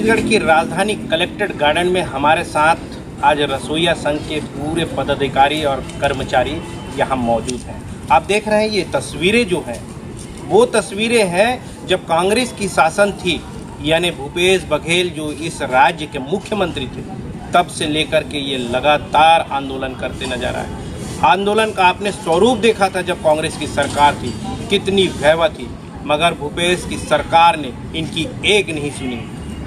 छत्तीसगढ़ की राजधानी collectorate garden में हमारे साथ आज रसोइया संघ के पूरे पदाधिकारी और कर्मचारी यहाँ मौजूद हैं। आप देख रहे हैं ये तस्वीरें जो हैं वो तस्वीरें हैं जब कांग्रेस की शासन थी, यानी भूपेश बघेल जो इस राज्य के मुख्यमंत्री थे, तब से लेकर के ये लगातार आंदोलन करते नजर आए। आंदोलन का आपने स्वरूप देखा था जब कांग्रेस की सरकार थी, कितनी भयावह थी, मगर भूपेश की सरकार ने इनकी एक नहीं सुनी।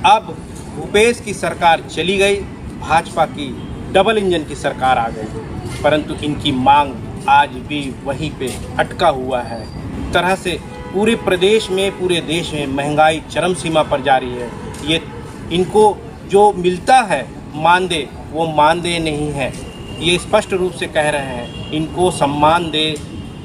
अब भूपेश की सरकार चली गई, भाजपा की डबल इंजन की सरकार आ गई, परंतु इनकी मांग आज भी वहीं पे अटका हुआ है। तरह से पूरे प्रदेश में, पूरे देश में महंगाई चरम सीमा पर जारी है। ये इनको जो मिलता है मानदेय, वो मानदेय नहीं है। ये स्पष्ट रूप से कह रहे हैं इनको सम्मानदेय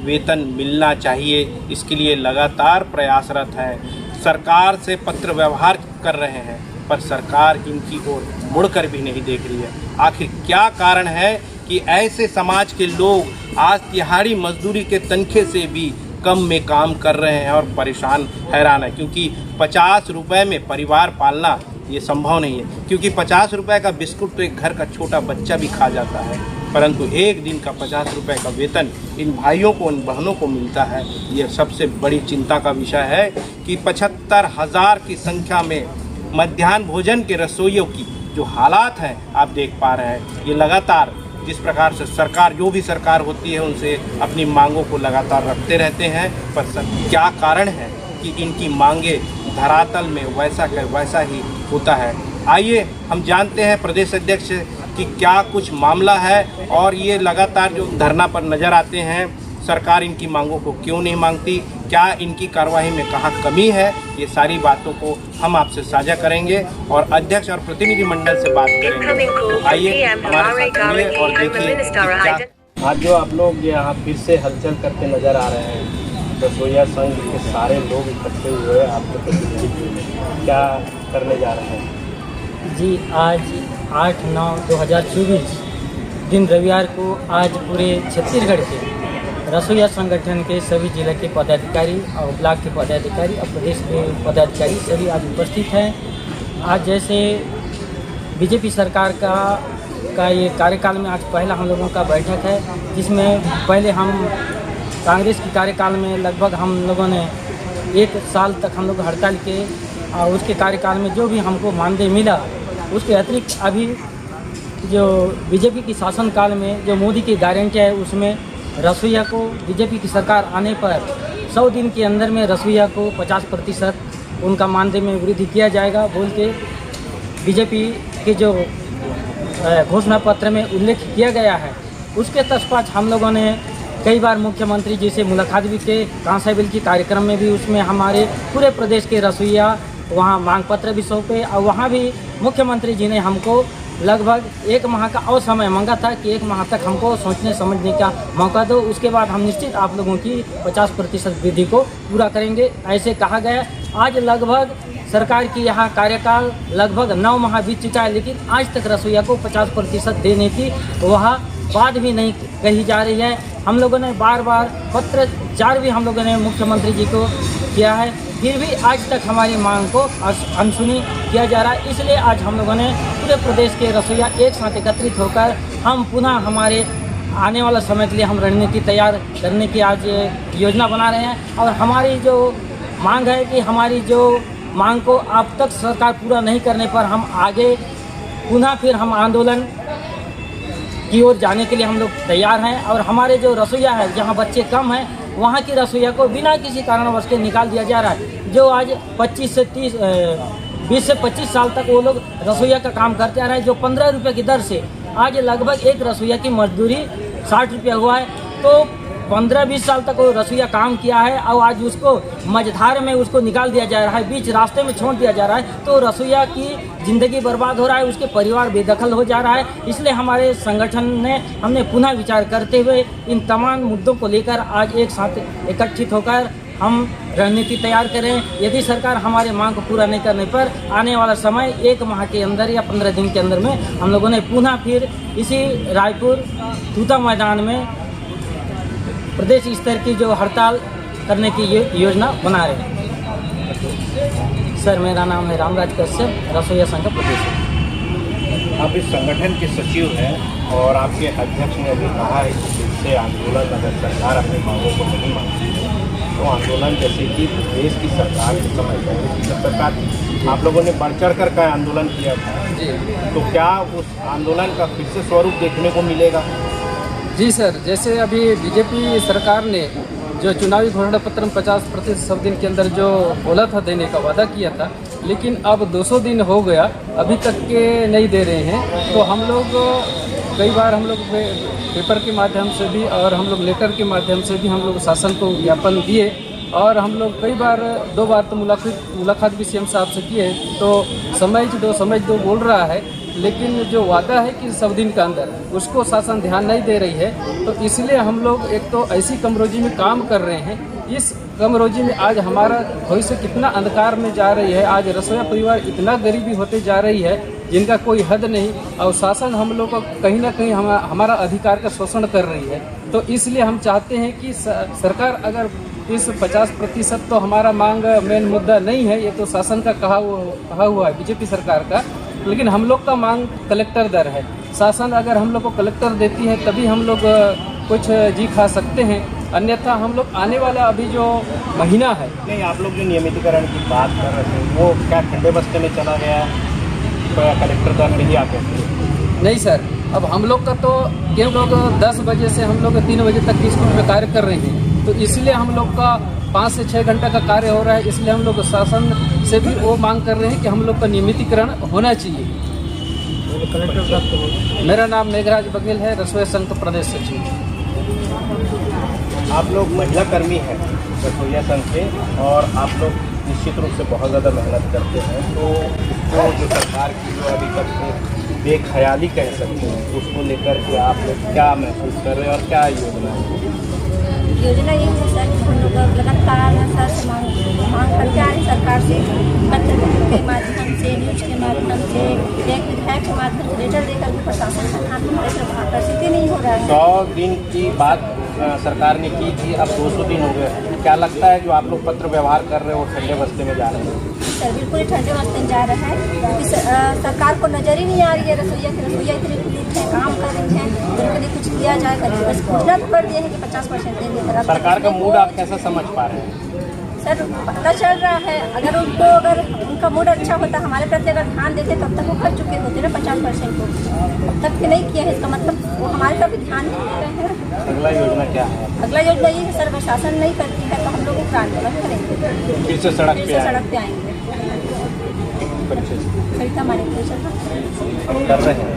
वेतन मिलना चाहिए। इसके लिए लगातार प्रयासरत है, सरकार से पत्र व्यवहार कर रहे हैं, पर सरकार इनकी ओर मुड़कर भी नहीं देख रही है। आखिर क्या कारण है कि ऐसे समाज के लोग आज दिहाड़ी मजदूरी के तनखे से भी कम में काम कर रहे हैं और परेशान हैरान है, क्योंकि 50 रुपये में परिवार पालना ये संभव नहीं है। क्योंकि 50 रुपये का बिस्कुट तो एक घर का छोटा बच्चा भी खा जाता है, परंतु एक दिन का 50 रुपये का वेतन इन भाइयों को, इन बहनों को मिलता है। ये सबसे बड़ी चिंता का विषय है कि 75,000 की संख्या में मध्याह्न भोजन के रसोइयों की जो हालात हैं आप देख पा रहे हैं। ये लगातार जिस प्रकार से सरकार, जो भी सरकार होती है, उनसे अपनी मांगों को लगातार रखते रहते हैं, पर क्या कारण है कि इनकी मांगे धरातल में वैसा का वैसा ही होता है। आइए हम जानते हैं प्रदेश अध्यक्ष कि क्या कुछ मामला है और ये लगातार जो धरना पर नज़र आते हैं, सरकार इनकी मांगों को क्यों नहीं मांगती, क्या इनकी कार्रवाई में कहाँ कमी है, ये सारी बातों को हम आपसे साझा करेंगे और अध्यक्ष और प्रतिनिधि मंडल से बात करेंगे। तो आइए हमारे साथ मिलिए और देखिए। आज जो आप लोग यहाँ फिर से हलचल करते नजर आ रहे हैं, रसोइया संघ के सारे लोग इकट्ठे हुए, आप लोग क्या करने जा रहे हैं? जी, आज 8/9/2024 दिन रविवार को आज पूरे छत्तीसगढ़ के रसोइया संगठन के सभी जिले के पदाधिकारी और ब्लॉक के पदाधिकारी और प्रदेश के पदाधिकारी सभी आज उपस्थित हैं। आज जैसे बीजेपी सरकार का ये कार्यकाल में आज पहला हम लोगों का बैठक है, जिसमें पहले हम कांग्रेस के कार्यकाल में लगभग हम लोगों ने 1 साल तक हम लोग हड़ताल किए और उसके कार्यकाल में जो भी हमको मानदेय मिला, उसके अतिरिक्त अभी जो बीजेपी की शासनकाल में जो मोदी की गारंटी है, उसमें रसोइया को बीजेपी की सरकार आने पर 100 दिन के अंदर में रसोइया को 50% उनका मानदेय में वृद्धि किया जाएगा बोल के बीजेपी के जो घोषणा पत्र में उल्लेख किया गया है। उसके तत्पश्चात हम लोगों ने कई बार मुख्यमंत्री जी से मुलाकात भी की, कांसा बिल की कार्यक्रम में भी उसमें हमारे पूरे प्रदेश के रसोइया वहाँ मांग पत्र भी सौंपे और वहाँ भी मुख्यमंत्री जी ने हमको लगभग 1 माह का और समय मांगा था कि 1 माह तक हमको सोचने समझने का मौका दो, उसके बाद हम निश्चित आप लोगों की 50% वृद्धि को पूरा करेंगे, ऐसे कहा गया। आज लगभग सरकार की यहाँ कार्यकाल लगभग 9 माह बीत चुका है, लेकिन आज तक रसोइया को 50% देने की वह बात भी नहीं कही जा रही है। हम लोगों ने बार बार पत्रचार भी हम लोगों ने मुख्यमंत्री जी को किया है, फिर भी आज तक हमारी मांग को अनसुनी किया जा रहा है। इसलिए आज हम लोगों ने पूरे प्रदेश के रसोइया एक साथ एकत्रित होकर हम पुनः हमारे आने वाला समय के लिए हम रणनीति तैयार करने की आज योजना बना रहे हैं। और हमारी जो मांग है कि हमारी जो मांग को अब तक सरकार पूरा नहीं करने पर हम आगे पुनः फिर हम आंदोलन की ओर जाने के लिए हम लोग तैयार हैं। और हमारे जो रसोइया है, जहाँ बच्चे कम हैं, वहाँ की रसोइया को बिना किसी कारणवश के निकाल दिया जा रहा है। जो आज 20 से 25 साल तक वो लोग रसोइया का काम करते आ रहे हैं, जो 15 रुपये की दर से आज लगभग एक रसोइया की मजदूरी 60 रुपये हुआ है। तो 15-20 साल तक वो रसोइया काम किया है और आज उसको मझधार में उसको निकाल दिया जा रहा है, बीच रास्ते में छोड़ दिया जा रहा है, तो रसोइया की ज़िंदगी बर्बाद हो रहा है, उसके परिवार बेदखल हो जा रहा है। इसलिए हमारे संगठन ने हमने पुनः विचार करते हुए इन तमाम मुद्दों को लेकर आज एक साथ एकत्रित होकर हम रणनीति तैयार करें। यदि सरकार हमारे मांग को पूरा नहीं करने पर आने वाला समय 1 माह के अंदर या 15 दिन के अंदर में हम लोगों ने पुनः फिर इसी रायपुर तूता मैदान में प्रदेश स्तर की जो हड़ताल करने की योजना बना रहे हैं। सर, मेरा नाम है रामराज कश्यप, रसोईया संघ का प्रदेश है। आप इस संगठन के सचिव हैं और आपके अध्यक्ष ने अभी कहा है कि इससे आंदोलन अगर सरकार अपनी मांगों को नहीं मानती है तो आंदोलन जैसे कि देश की सरकार के समय पहले की सरकार आप लोगों ने बढ़ चढ़ कर का आंदोलन किया था जी तो क्या उस आंदोलन का फिर से स्वरूप देखने को मिलेगा? जी सर, जैसे अभी बीजेपी सरकार ने जो चुनावी घोषणा पत्र में 50% सब दिन के अंदर जो बोला था देने का वादा किया था, लेकिन अब 200 दिन हो गया अभी तक के नहीं दे रहे हैं। तो हम लोग कई बार हम लोग पेपर के माध्यम से भी और हम लोग लेटर के माध्यम से भी हम लोग शासन को ज्ञापन दिए और हम लोग कई बार 2 बार तो मुलाकात भी सीएम साहब से किए। तो समझ दो बोल रहा है, लेकिन जो वादा है कि 100 दिन के अंदर उसको शासन ध्यान नहीं दे रही है। तो इसलिए हम लोग एक तो ऐसी कमरोजी में काम कर रहे हैं। इस कमरोजी में आज हमारा भविष्य कितना अंधकार में जा रही है। आज रसोईया परिवार इतना गरीबी होते जा रही है जिनका कोई हद नहीं, और शासन हम लोग को कहीं ना कहीं हमारा अधिकार का शोषण कर रही है। तो इसलिए हम चाहते हैं कि सरकार अगर इस 50% तो हमारा मांग मेन मुद्दा नहीं है, ये तो शासन का कहा हुआ है बीजेपी सरकार का, लेकिन हम लोग का मांग कलेक्टर दर है। शासन अगर हम लोग को कलेक्टर देती है तभी हम लोग कुछ जी खा सकते हैं, अन्यथा हम लोग आने वाला अभी जो महीना है। नहीं, आप लोग जो नियमितीकरण की बात कर रहे थे वो क्या ठंडे बस्ते में चला गया तो कलेक्टर दर में ही आते थे? नहीं सर, अब हम लोग का तो केवल लोग 10 बजे से हम लोग 3 बजे तक स्कूल में कार्य कर रहे हैं। तो इसलिए हम लोग का 5 से 6 घंटा का कार्य हो रहा है। इसलिए हम लोग शासन से भी वो मांग कर रहे हैं कि हम लोग का नियमितीकरण होना चाहिए। मेरा नाम मेघराज बघेल है, रसोईया संघ का प्रदेश सचिव। आप लोग महिला कर्मी हैं रसोईया संघ के और आप लोग निश्चित रूप से बहुत ज़्यादा मेहनत करते हैं। तो इसको जो सरकार की जो अभी तक बेख्याली कह सकते हैं उसको लेकर के आप लोग क्या महसूस कर रहे हैं और क्या योजना है? योजना यही है सर कि हम लोग लगातार सर से मांग करते आ रहे सरकार से, पत्र के माध्यम से, न्यूज के माध्यम से, एक विधायक के माध्यम से लेटर देकर भी प्रशासन का हाथ हमारे तरफ आकर्षित ही नहीं हो रहा है। 100 दिन की बात सरकार ने की थी, अब 200 दिन हो गए। क्या लगता है जो आप लोग पत्र व्यवहार कर रहे हो ठंडे बस्ते में जा रहे हैं? सर बिल्कुल ही ठंडे बस्ते में जा रहा है क्योंकि सरकार को नज़र ही नहीं आ रही है रसोईया इतनी पुलिस है, काम कर रही है, उनके लिए कुछ किया जाए करके बस घोषणा तो कर दिया है कि 50% देंगे। सरकार का मूड आप कैसा समझ पा रहे हैं? सर पता चल रहा है अगर उनका मूड अच्छा होता, हमारे प्रति अगर ध्यान देते तब तक वो कर चुके होते ना 50% को। अब तक नहीं किया है, इसका मतलब वो हमारे तरफ ध्यान नहीं दे रहे हैं। अगला योजना क्या है? अगला योजना ये है सर, अगर शासन नहीं करती है तो हम लोग एक आंदोलन करेंगे, फिर से सड़क पे आएंगे। खरीदा हमारे कर रहे हैं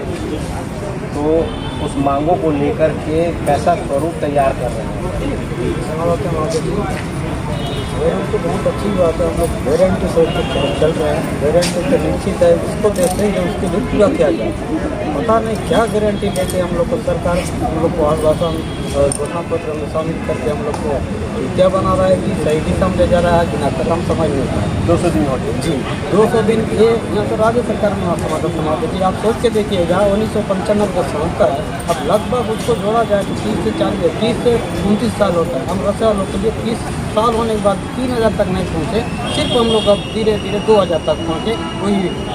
तो उस मांगों को लेकर के कैसा स्वरूप तैयार कर रहे हैं? वेरिएंट तो बहुत अच्छी बात है। हम लोग वेरिएंट से चल रहे हैं। वेरिएंट तो निश्चित है, उसको देखते हैं उसके लिए पूरा किया जाए। पता नहीं क्या गारंटी देते हम लोग को सरकार, हम लोग को आश्वासन घोषणा पत्र में शामिल करके हम लोग को क्या बना रहा है कि सही दिशा में ले जा रहा है कि ना, तक हम समझ नहीं पाए। 200 दिन हो गए जी, 200 दिन ये यहाँ तो राज्य सरकार में समाप्त जी। आप सोच के देखिए, जहाँ 1995 का साल का है, अब लगभग उसको जोड़ा जाए तो 30 से 29 साल होता है। हम रसोईया लोग के लिए 30 साल होने के बाद 3000 तक नहीं पहुँचे, सिर्फ हम लोग अब धीरे धीरे 2000 तक पहुँचे।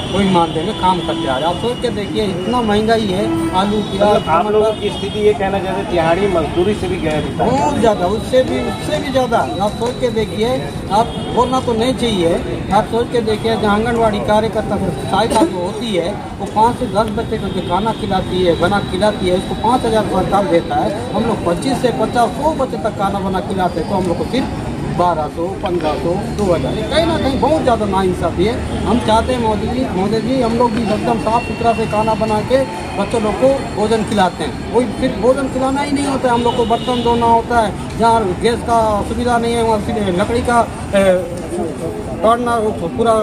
वही मानदेय में काम करते आ रहे। आप सोच के देखिए, इतना महंगाई है, आलू प्याज। आप लोगों की स्थिति ये कहना चाहते दिहाड़ी मजदूरी से भी गए बहुत ज़्यादा, उससे भी ज़्यादा। आप सोच के देखिए, आप बोलना तो नहीं चाहिए, आप सोच के देखिए जहाँ आंगनबाड़ी कार्यकर्ता सहायता जो होती है वो 5 से 10 बच्चे को जो खाना खिलाती है, बना खिलाती है, उसको 5000 सरकार देता है। हम लोग 25 से 50 100 बच्चे तक खाना बना खिलाते हैं, तो हम लोग को सिर्फ 1200, 1500, 2000 कहीं ना कहीं बहुत ज़्यादा नाइंसाफ़ी है। हम चाहते हैं मोदी जी हम लोग भी एकदम साफ़ सुथरा से खाना बना के बच्चों लोग को भोजन खिलाते हैं। वही सिर्फ भोजन खिलाना ही नहीं होता है, हम लोग को बर्तन धोना होता है। जहाँ गैस का सुविधा नहीं है वहाँ फिर लकड़ी का तोड़ना पूरा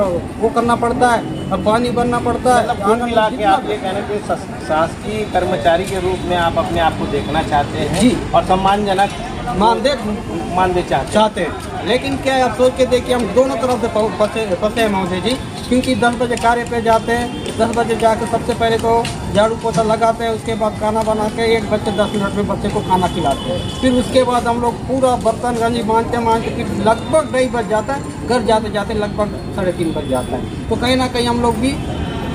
वो करना पड़ता है, अब पानी भरना पड़ता है। कुल मिला के आप ये कहने के शासकीय कर्मचारी के रूप में आप अपने आप को देखना चाहते हैं जी, और सम्मानजनक मानदेय चाहते हैं। लेकिन क्या है, आप सोच के देखिए हम दोनों तरफ से फंसे हैं महोदय जी, क्योंकि 10 बजे कार्य पे जाते हैं, 10 बजे जाकर सबसे पहले तो झाड़ू पोछा लगाते हैं, उसके बाद खाना बना के 1 बज के 10 मिनट में बच्चे को खाना खिलाते हैं, फिर उसके बाद हम लोग पूरा बर्तन गंजी मांजते फिर लगभग 2:30 बज जाता है, घर जाते जाते लगभग 3:30 बज जाता है। तो कहीं ना कहीं हम लोग भी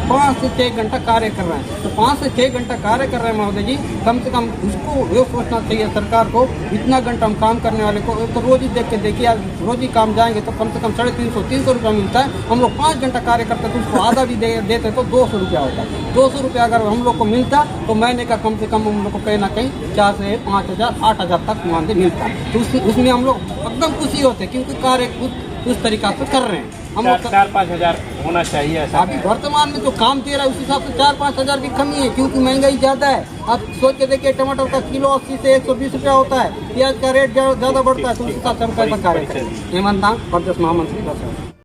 5 से 6 घंटा कार्य कर रहे हैं। तो 5 से 6 घंटा कार्य कर रहे हैं महोदय जी, कम से कम उसको ये सोचना चाहिए सरकार को, इतना घंटा हम काम करने वाले को तो रोज ही देख के देखिए, आज रोज ही काम जाएंगे तो कम से कम 350-300 रुपया मिलता है। हम लोग 5 घंटा कार्य करते हैं तो उसको आधा भी देते तो 200 रुपया होता है। 200 रुपया अगर हम लोग को मिलता तो महीने का कम से कम हम लोग को कहीं ना कहीं 4 से 5,000 8,000 तक मानदेय मिलता है। तो उसमें हम लोग एकदम खुशी होते हैं, क्योंकि कार्य उस तरीका से कर रहे हैं। हम लोग 4-5 हज़ार होना चाहिए ऐसा। अभी वर्तमान में जो काम दे रहा है उस हिसाब से 4-5 हज़ार की कमी है, क्योंकि महंगाई ज़्यादा है। आप सोच के देखिए, टमाटर का किलो 80 से 120 रुपया होता है, प्याज का रेट ज़्यादा बढ़ता है, तो उस हिसाब से हम कैसा कार्य करें। हेमंत नाग, प्रदेश महामंत्री।